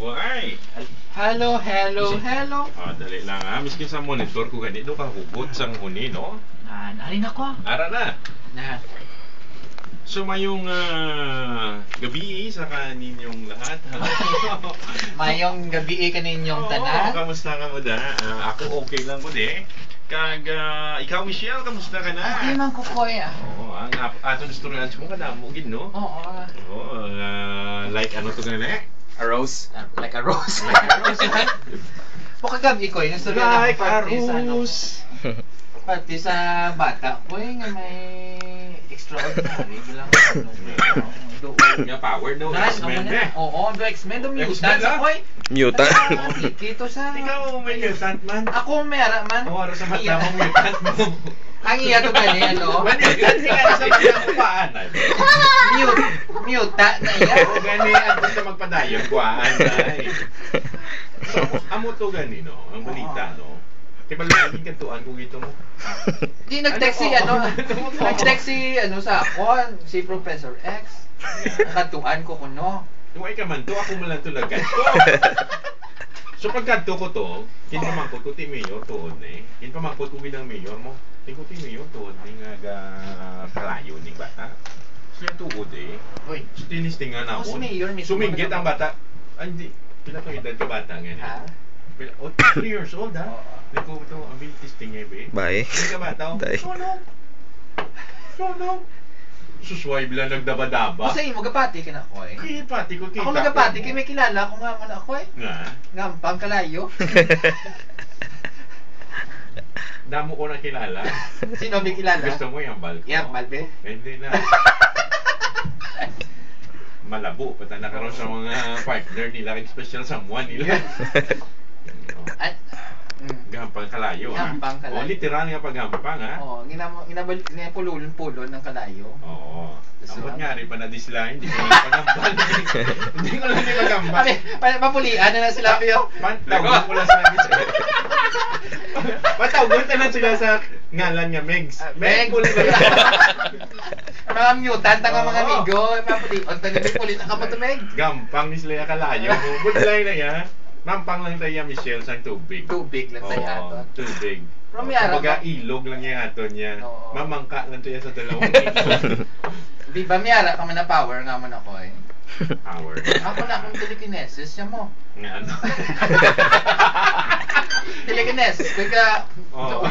Why? Hello. Dali lang ha. Miskin sa monitor ko ganito kahugot sang huni, no? Nalin ako. Ara na. Na. So mayong gabi sa kaninyong lahat. Mayong gabi kaninyong tanan. Kamusta ka mo da? Ako okay lang ko de. Ikaw Michelle, kamusta ka na? Okay man ko ko ya. Oo, ang aton istoryan mo kada mo gid no? Oo. Like ano to gani? A rose. Like a rose. Buka gabi ko yung istorya na Like a rose. Pati sa bata ko nga may extraordinary bilang doon. Nga power no, X-Men eh. Oo, do X-Men do X-Men mutant sa koy. Mutant. Dito sa Ikaw may mutant man. Ako mera man. Oo, sa mata mo mutant mo. Ang iya to gani ano? Mutant ka sa mata mo paanan. Mutant na iya. Oo, gani ang gusto magpadayon kuhaan dai. So, amo to gani no, ang balita no. Kaya lagi kantuan ko gito mo. Di nag-text si nag-text si sa ako, si Professor X. Nakatuan ko kuno. Yung ay ka man to, ako man lang to nagkanto. So pagkanto ko to, kinpamangkot ko ti mayor tuon eh. Kinpamangkot ko ginang mayor mo. Tingko ti mayor tuon ni nga kalayo ning bata. So yung tuod eh. Uy, So tinistingan ako. si mayor mismo. Suminggit ang bata. Hindi. Pila to edad ka bata nga. Ha? 3 years old ha? Hindi ko ito, ang testing eh be. Bye. Hindi ka bata. Day. Sunog. Susway bila nagdaba-daba. Kasi mo gapati ka na ko eh. Kaya pati ko kita. Ako nagapati kay may kilala ko nga mo na ako eh. Nga. Ngampang kalayo. Damo ko na kilala. Sino may kilala? Gusto mo yung balko? Yan, Malbe. Hindi na. Malabo. Pata nakaroon sa mga partner nila. Special someone nila. Gampang kalayo ha? Gampang kalayo. O literal nga paggampang ha? Oo, ginapululon-pulon ng kalayo. Oo. Ambot nga rin pa na-disline. Hindi ko lang pagampang. Hindi ko lang pagampang. Papulian na lang sila Pio. Pantawag ko lang sa Patawag na lang sila sa ngalan nga Megs. Meg. Puli na lang. Mga mutant ang mga amigo. Papulian. May pulit ang kamot Meg. Gampang ni sila kalayo. Budlay na ya. Mampang lang tayo Michelle sa tubig. Tubig lang tayo ato. Tubig. Pero may araw Kumbaga ba? ilog lang yung ato niya. Oo. Mamangka lang tayo sa dalawang ilog. Di ba may ara ka man na power nga mo na ko eh. Power. Ako na akong telekinesis siya mo. Nga ano? Telekinesis. Kaya ka... Oo.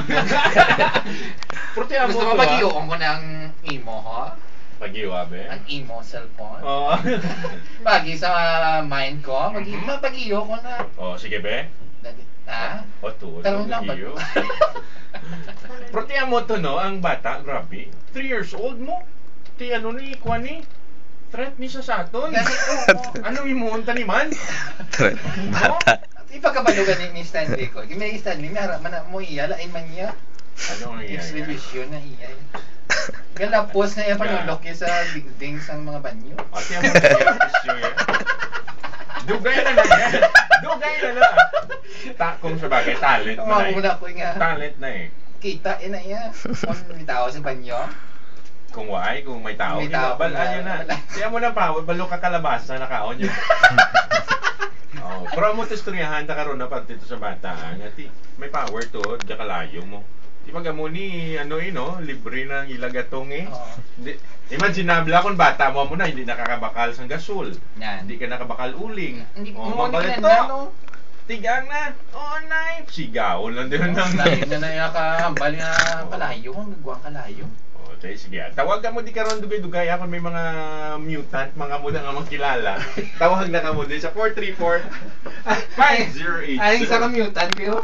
Prote amo Gusto mo to, pag-iuong ko ng imo ho? Pag-iwa be? Ang imo cellphone? Oo. Bagi sa mind ko, pag-iyo ko na. Oh, sige be. Ha? O to. Talong lang ba? Prote amo to no, ang bata, grabe. 3 years old mo. Ti ano ni, kuha ni. Threat ni sa saton. Kasi, oo. Ano imuunta ni man? Bata. Ipagkabalugan ni Stanley ko. May Stanley, may harap man mo iya, lain man niya. Ano ang iya? Exhibition na iya. Galapos na iya panulok niya sa bigding sa mga banyo. Ate mo na yung issue yan. Dugay na lang yan. Dugay na lang. Kung sa bagay, talent mo na Muna ko nga. Talent na eh. Kita, ina iya. Kung may tao sa banyo. Kung waay, kung may tao. May tao. Balaan yun na. Kaya mo na pa, balo ka kalabasa, nakaon yun. Oh, pero mo istoryahan ta karon na pag dito sa bata, ngati may power to, di kalayo mo. Di ba mo ni ano no, libre nang ilagatong eh. Oo. Imaginable akong bata mo na hindi nakakabakal sang gasol. Yan. Hindi ka nakabakal uling. Hindi Oh, mo mabalit ni to. no. Tigang na. Oh, knife. Sigaw lang din nang Lain na na ka hambal nga kalayo, kung nagwang kalayo. Oh, tayo sige. Tawag ka mo di karon dugay-dugay ako may mga mutant, mga mo na nga makilala. Tawag na ka mo din sa 434 5082. Ay, sa mutant ko.